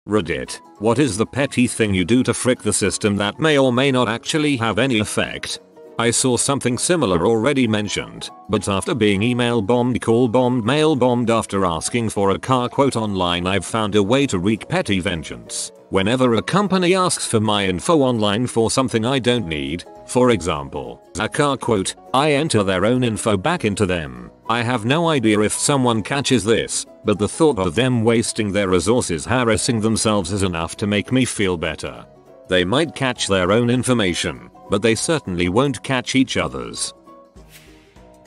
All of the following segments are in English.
Reddit, what is the petty thing you do to frick the system that may or may not actually have any effect? I saw something similar already mentioned, but after being email bombed, call bombed, mail bombed after asking for a car quote online, I've found a way to wreak petty vengeance. Whenever a company asks for my info online for something I don't need, for example, a car quote, I enter their own info back into them. I have no idea if someone catches this, but the thought of them wasting their resources harassing themselves is enough to make me feel better. They might catch their own information, but they certainly won't catch each other's.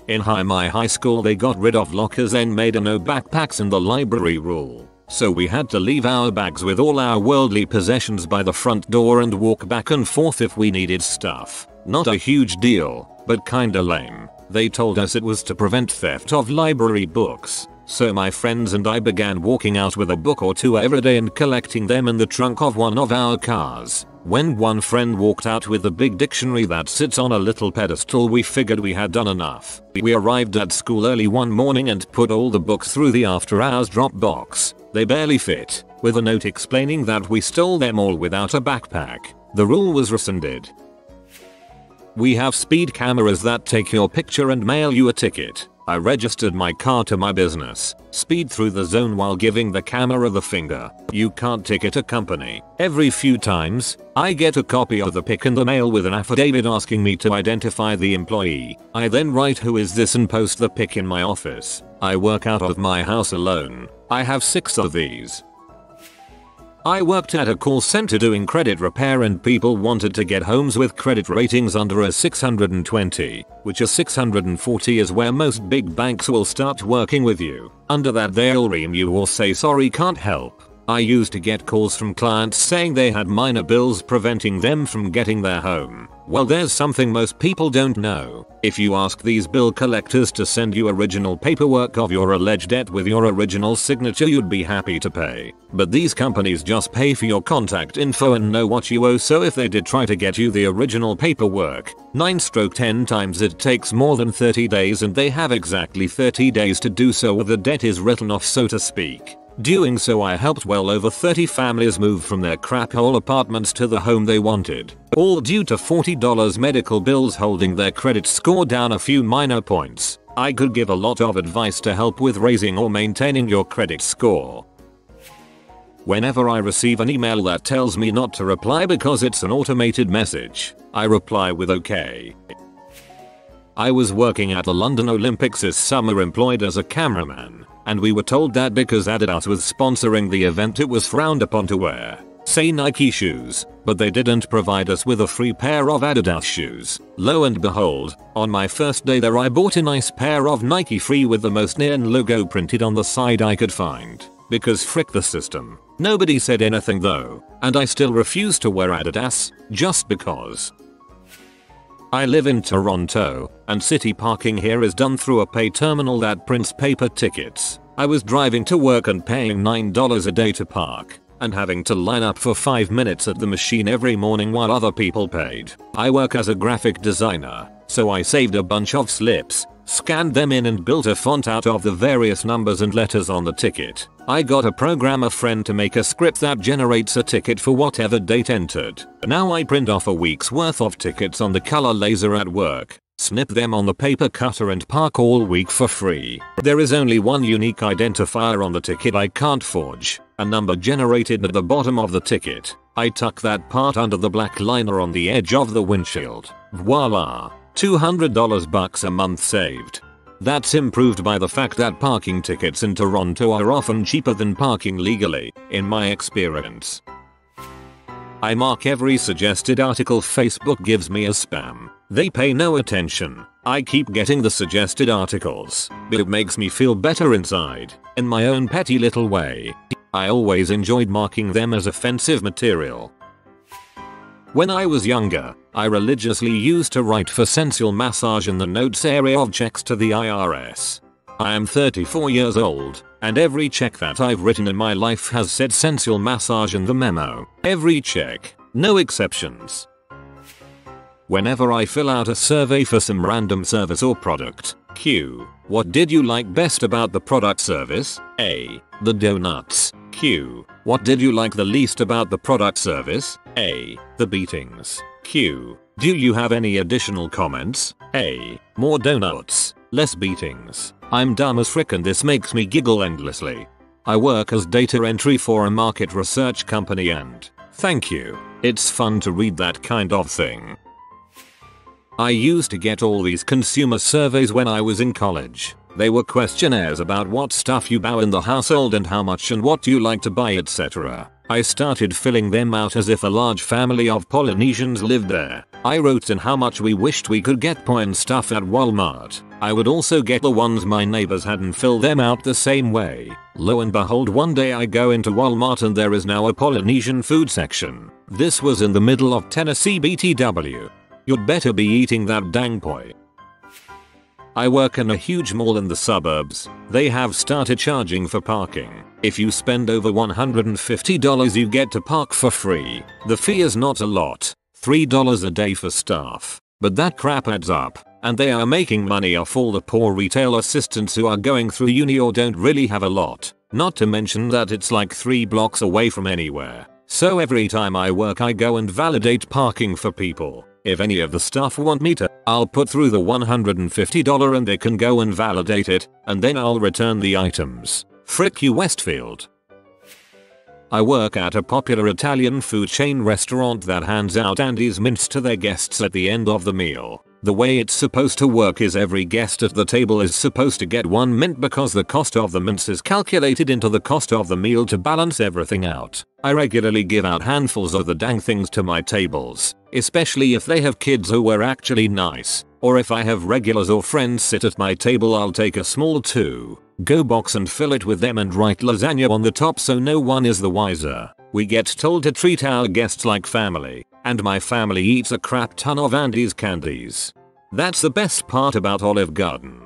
In my high school they got rid of lockers and made a no backpacks in the library rule. So we had to leave our bags with all our worldly possessions by the front door and walk back and forth if we needed stuff. Not a huge deal, but kinda lame. They told us it was to prevent theft of library books. So my friends and I began walking out with a book or two every day and collecting them in the trunk of one of our cars. When one friend walked out with a big dictionary that sits on a little pedestal, we figured we had done enough. We arrived at school early one morning and put all the books through the after hours drop box. They barely fit, with a note explaining that we stole them all without a backpack. The rule was rescinded. We have speed cameras that take your picture and mail you a ticket. I registered my car to my business, speed through the zone while giving the camera the finger. You can't ticket a company. Every few times, I get a copy of the pic in the mail with an affidavit asking me to identify the employee. I then write who is this and post the pic in my office. I work out of my house alone. I have 6 of these. I worked at a call center doing credit repair and people wanted to get homes with credit ratings under a 620, which a 640 is where most big banks will start working with you. Under that they'll ream you or say sorry, can't help. I used to get calls from clients saying they had minor bills preventing them from getting their home. Well, there's something most people don't know. If you ask these bill collectors to send you original paperwork of your alleged debt with your original signature, you'd be happy to pay. But these companies just pay for your contact info and know what you owe, so if they did try to get you the original paperwork, 9/10 times it takes more than 30 days and they have exactly 30 days to do so or the debt is written off, so to speak. Doing so, I helped well over 30 families move from their crap hole apartments to the home they wanted, all due to $40 medical bills holding their credit score down a few minor points. I could give a lot of advice to help with raising or maintaining your credit score. Whenever I receive an email that tells me not to reply because it's an automated message, I reply with okay. I was working at the London Olympics this summer employed as a cameraman, and we were told that because Adidas was sponsoring the event it was frowned upon to wear, say, Nike shoes, but they didn't provide us with a free pair of Adidas shoes. Lo and behold, on my first day there I bought a nice pair of Nike free with the most neon logo printed on the side I could find. Because frick the system. Nobody said anything though, and I still refuse to wear Adidas, just because. I live in Toronto, and city parking here is done through a pay terminal that prints paper tickets. I was driving to work and paying $9 a day to park, and having to line up for 5 minutes at the machine every morning while other people paid. I work as a graphic designer, so I saved a bunch of slips, scanned them in and built a font out of the various numbers and letters on the ticket. I got a programmer friend to make a script that generates a ticket for whatever date entered. Now I print off a week's worth of tickets on the color laser at work, snip them on the paper cutter and park all week for free. There is only one unique identifier on the ticket I can't forge, a number generated at the bottom of the ticket. I tuck that part under the black liner on the edge of the windshield. Voila! $200 a month saved. That's improved by the fact that parking tickets in Toronto are often cheaper than parking legally, in my experience. I mark every suggested article Facebook gives me as spam. They pay no attention. I keep getting the suggested articles, but it makes me feel better inside, in my own petty little way. I always enjoyed marking them as offensive material. When I was younger, I religiously used to write for sensual massage in the notes area of checks to the IRS. I am 34 years old, and every check that I've written in my life has said sensual massage in the memo. Every check, no exceptions. Whenever I fill out a survey for some random service or product, Q, what did you like best about the product service? A, the donuts. Q. What did you like the least about the product service? A. The beatings. Q. Do you have any additional comments? A. More donuts, less beatings. I'm dumb as frick and this makes me giggle endlessly. I work as data entry for a market research company and thank you. It's fun to read that kind of thing. I used to get all these consumer surveys when I was in college. They were questionnaires about what stuff you buy in the household and how much and what you like to buy, etc. I started filling them out as if a large family of Polynesians lived there. I wrote in how much we wished we could get point stuff at Walmart. I would also get the ones my neighbors had and fill them out the same way. Lo and behold, one day I go into Walmart and there is now a Polynesian food section. This was in the middle of Tennessee BTW. You'd better be eating that dang poi. I work in a huge mall in the suburbs. They have started charging for parking. If you spend over $150 you get to park for free. The fee is not a lot, $3 a day for staff. But that crap adds up, and they are making money off all the poor retail assistants who are going through uni or don't really have a lot. Not to mention that it's like 3 blocks away from anywhere. So every time I work I go and validate parking for people. If any of the staff want me to, I'll put through the $150 and they can go and validate it, and then I'll return the items. Frick you, Westfield. I work at a popular Italian food chain restaurant that hands out Andes mints to their guests at the end of the meal. The way it's supposed to work is every guest at the table is supposed to get 1 mint because the cost of the mints is calculated into the cost of the meal to balance everything out. I regularly give out handfuls of the dang things to my tables, especially if they have kids who are actually nice, or if I have regulars or friends sit at my table I'll take a small 2-go box and fill it with them and write lasagna on the top so no one is the wiser. We get told to treat our guests like family, and my family eats a crap ton of Andes candies. That's the best part about Olive Garden.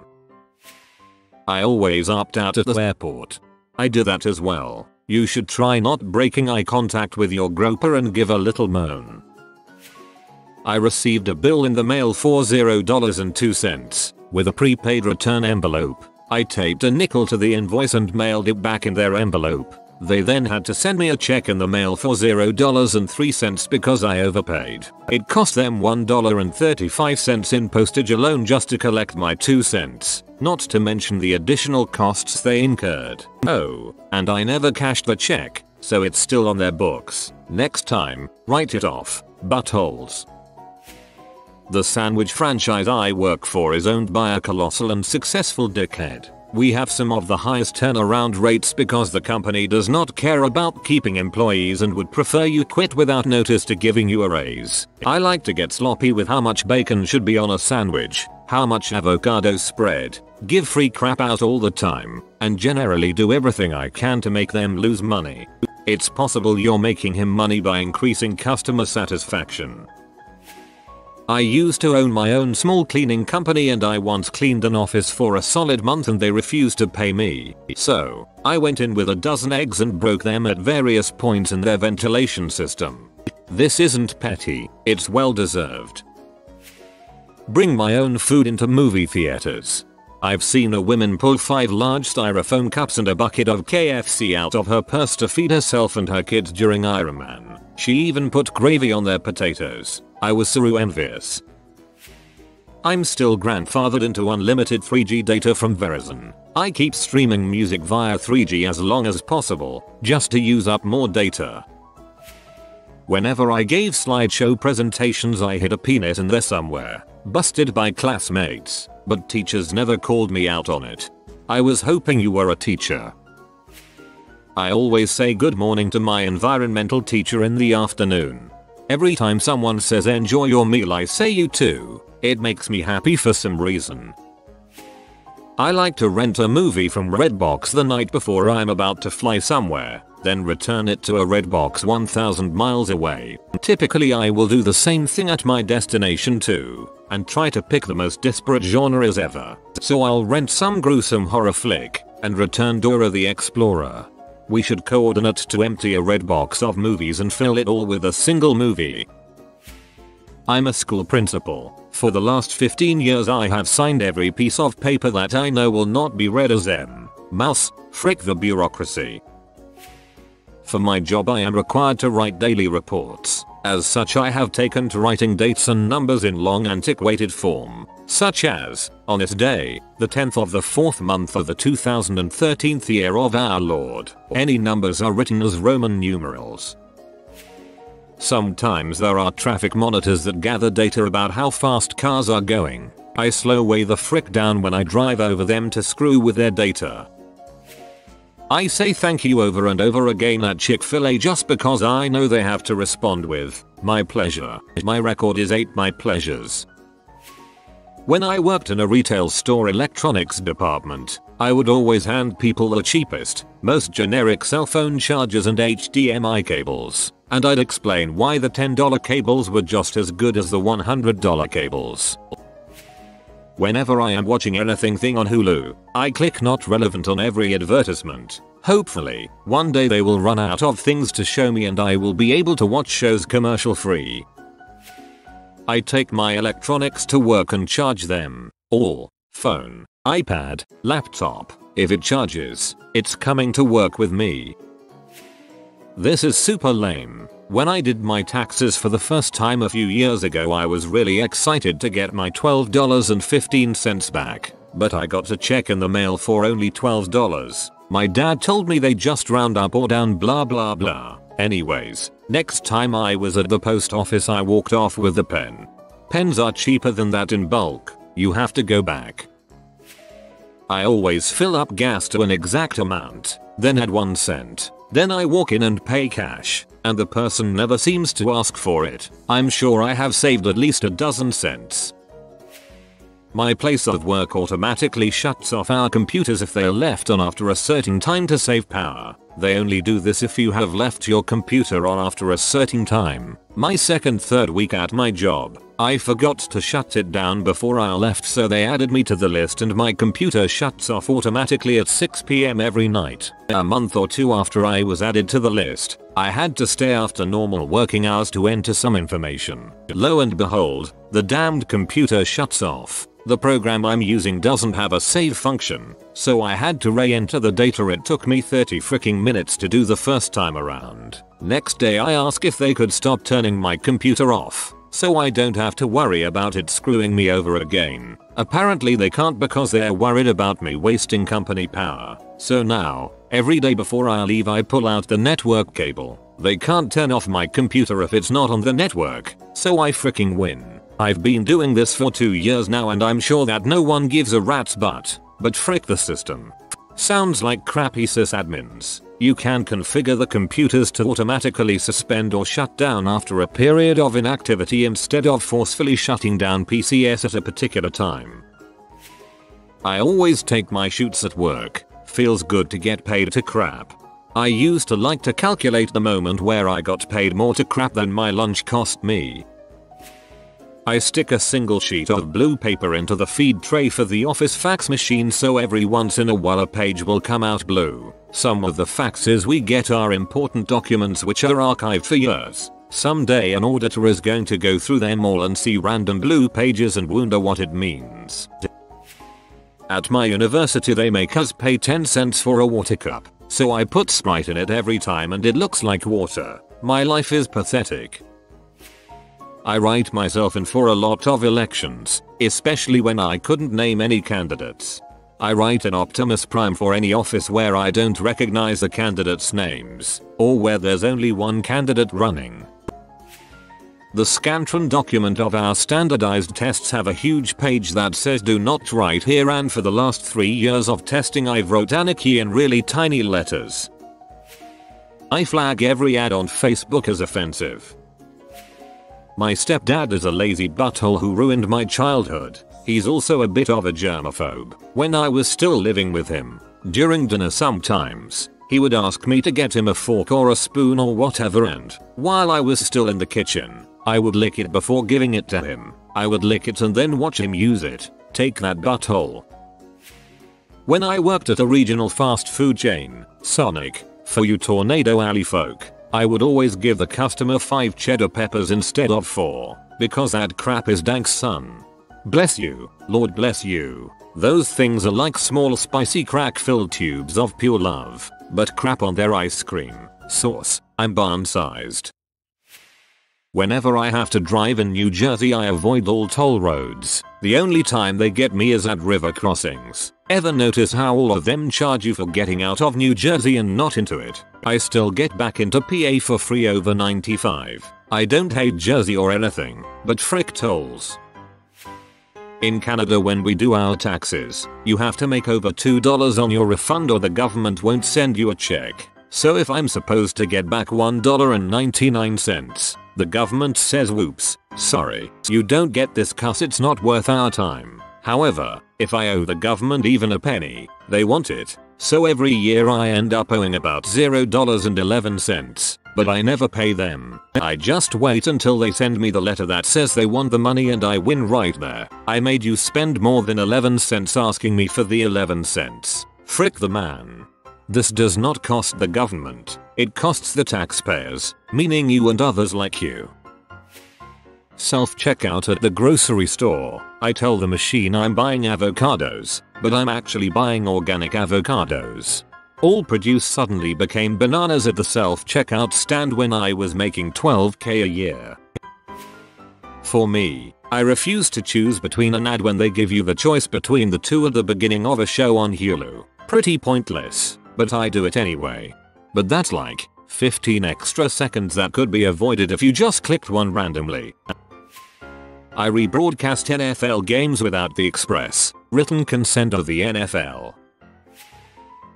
I always opt out at the airport. I do that as well. You should try not breaking eye contact with your groper and give a little moan. I received a bill in the mail for $0.02 with a prepaid return envelope. I taped a nickel to the invoice and mailed it back in their envelope. They then had to send me a check in the mail for $0.03 because I overpaid. It cost them $1.35 in postage alone just to collect my 2 cents, not to mention the additional costs they incurred. Oh, and I never cashed the check, so it's still on their books. Next time, write it off, buttholes. The sandwich franchise I work for is owned by a colossal and successful dickhead. We have some of the highest turnaround rates because the company does not care about keeping employees and would prefer you quit without notice to giving you a raise. I like to get sloppy with how much bacon should be on a sandwich, how much avocado spread, give free crap out all the time, and generally do everything I can to make them lose money. It's possible you're making him money by increasing customer satisfaction. I used to own my own small cleaning company and I once cleaned an office for a solid month and they refused to pay me. So, I went in with a dozen eggs and broke them at various points in their ventilation system. This isn't petty, it's well deserved. Bring my own food into movie theaters. I've seen a woman pull 5 large styrofoam cups and a bucket of KFC out of her purse to feed herself and her kids during Iron Man. She even put gravy on their potatoes. I was so envious. I'm still grandfathered into unlimited 3G data from Verizon. I keep streaming music via 3G as long as possible, just to use up more data. Whenever I gave slideshow presentations I hid a penis in there somewhere, busted by classmates, but teachers never called me out on it. I was hoping you were a teacher. I always say good morning to my environmental teacher in the afternoon. Every time someone says enjoy your meal I say you too. It makes me happy for some reason. I like to rent a movie from Redbox the night before I'm about to fly somewhere, then return it to a Redbox 1000 miles away. Typically I will do the same thing at my destination too, and try to pick the most disparate genres ever. So I'll rent some gruesome horror flick, and return Dora the Explorer. We should coordinate to empty a Redbox of movies and fill it all with a single movie. I'm a school principal. For the last 15 years I have signed every piece of paper that I know will not be read as mouse. Frick the bureaucracy. For my job I am required to write daily reports. As such I have taken to writing dates and numbers in long antiquated form, such as, on this day, the 10th of the 4th month of the 2013th year of our Lord. Any numbers are written as Roman numerals. Sometimes there are traffic monitors that gather data about how fast cars are going. I slow way the frick down when I drive over them to screw with their data. I say thank you over and over again at Chick-fil-A just because I know they have to respond with, my pleasure. My record is 8 my pleasures. When I worked in a retail store electronics department, I would always hand people the cheapest, most generic cell phone chargers and HDMI cables, and I'd explain why the $10 cables were just as good as the $100 cables. Whenever I am watching anything on Hulu, I click not relevant on every advertisement. Hopefully, one day they will run out of things to show me and I will be able to watch shows commercial free. I take my electronics to work and charge them. All. Phone, iPad, laptop. If it charges, it's coming to work with me. This is super lame. When I did my taxes for the first time a few years ago I was really excited to get my $12.15 back, but I got a check in the mail for only $12. My dad told me they just round up or down blah blah blah. Anyways, next time I was at the post office I walked off with the pen. Pens are cheaper than that in bulk, you have to go back. I always fill up gas to an exact amount, then add 1 cent. Then I walk in and pay cash, and the person never seems to ask for it. I'm sure I have saved at least a dozen cents. My place of work automatically shuts off our computers if they are left on after a certain time to save power. They only do this if you have left your computer on after a certain time. My third week at my job, I forgot to shut it down before I left so they added me to the list and my computer shuts off automatically at 6 PM every night. A month or 2 after I was added to the list, I had to stay after normal working hours to enter some information. Lo and behold, the damned computer shuts off. The program I'm using doesn't have a save function, so I had to re-enter the data. It took me 30 freaking minutes to do the first time around. Next day I ask if they could stop turning my computer off, so I don't have to worry about it screwing me over again. Apparently they can't because they're worried about me wasting company power. So now, every day before I leave I pull out the network cable. They can't turn off my computer if it's not on the network, so I freaking win. I've been doing this for 2 years now and I'm sure that no one gives a rat's butt, but frick the system. Sounds like crappy sysadmins. You can configure the computers to automatically suspend or shut down after a period of inactivity instead of forcefully shutting down PCs at a particular time. I always take my shoots at work. Feels good to get paid to crap. I used to like to calculate the moment where I got paid more to crap than my lunch cost me. I stick a single sheet of blue paper into the feed tray for the office fax machine so every once in a while a page will come out blue. Some of the faxes we get are important documents which are archived for years. Someday an auditor is going to go through them all and see random blue pages and wonder what it means. At my university they make us pay 10 cents for a water cup, so I put Sprite in it every time and it looks like water. My life is pathetic. I write myself in for a lot of elections, especially when I couldn't name any candidates. I write an Optimus Prime for any office where I don't recognize the candidates' names, or where there's only one candidate running. The Scantron document of our standardized tests have a huge page that says do not write here, and for the last 3 years of testing I've wrote Anarchy in really tiny letters. I flag every ad on Facebook as offensive. My stepdad is a lazy butthole who ruined my childhood. He's also a bit of a germaphobe. When I was still living with him, during dinner sometimes, he would ask me to get him a fork or a spoon or whatever, and while I was still in the kitchen, I would lick it before giving it to him. I would lick it and then watch him use it. Take that, butthole. When I worked at a regional fast food chain, Sonic, for you Tornado Alley folk, I would always give the customer 5 cheddar peppers instead of 4, because that crap is dank, son. Bless you, Lord bless you. Those things are like small spicy crack-filled tubes of pure love, but crap on their ice cream. Source: I'm barn-sized. Whenever I have to drive in New Jersey, I avoid all toll roads. The only time they get me is at river crossings. Ever notice how all of them charge you for getting out of New Jersey and not into it? I still get back into PA for free over 95. I don't hate Jersey or anything, but frick tolls. In Canada, when we do our taxes, you have to make over $2 on your refund or the government won't send you a check. So if I'm supposed to get back $1.99, the government says, whoops, sorry, you don't get this 'cause it's not worth our time. However, if I owe the government even a penny, they want it. So every year I end up owing about $0.11, but I never pay them. I just wait until they send me the letter that says they want the money and I win right there. I made you spend more than 11 cents asking me for the 11 cents. Frick the man. This does not cost the government, it costs the taxpayers, meaning you and others like you. Self-checkout at the grocery store. I tell the machine I'm buying avocados, but I'm actually buying organic avocados. All produce suddenly became bananas at the self-checkout stand when I was making $12K a year. For me, I refuse to choose between an ad when they give you the choice between the two at the beginning of a show on Hulu. Pretty pointless, but I do it anyway. But that's like 15 extra seconds that could be avoided if you just clicked one randomly. I rebroadcast NFL games without the express written consent of the NFL.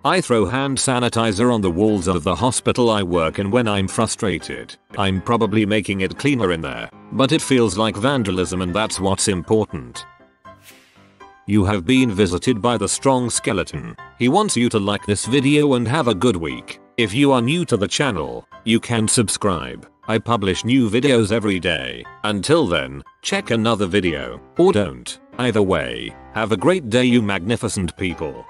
I throw hand sanitizer on the walls of the hospital I work in when I'm frustrated. I'm probably making it cleaner in there, but it feels like vandalism and that's what's important. You have been visited by the strong skeleton. He wants you to like this video and have a good week. If you are new to the channel, you can subscribe. I publish new videos every day. Until then, check another video, or don't. Either way, have a great day, you magnificent people.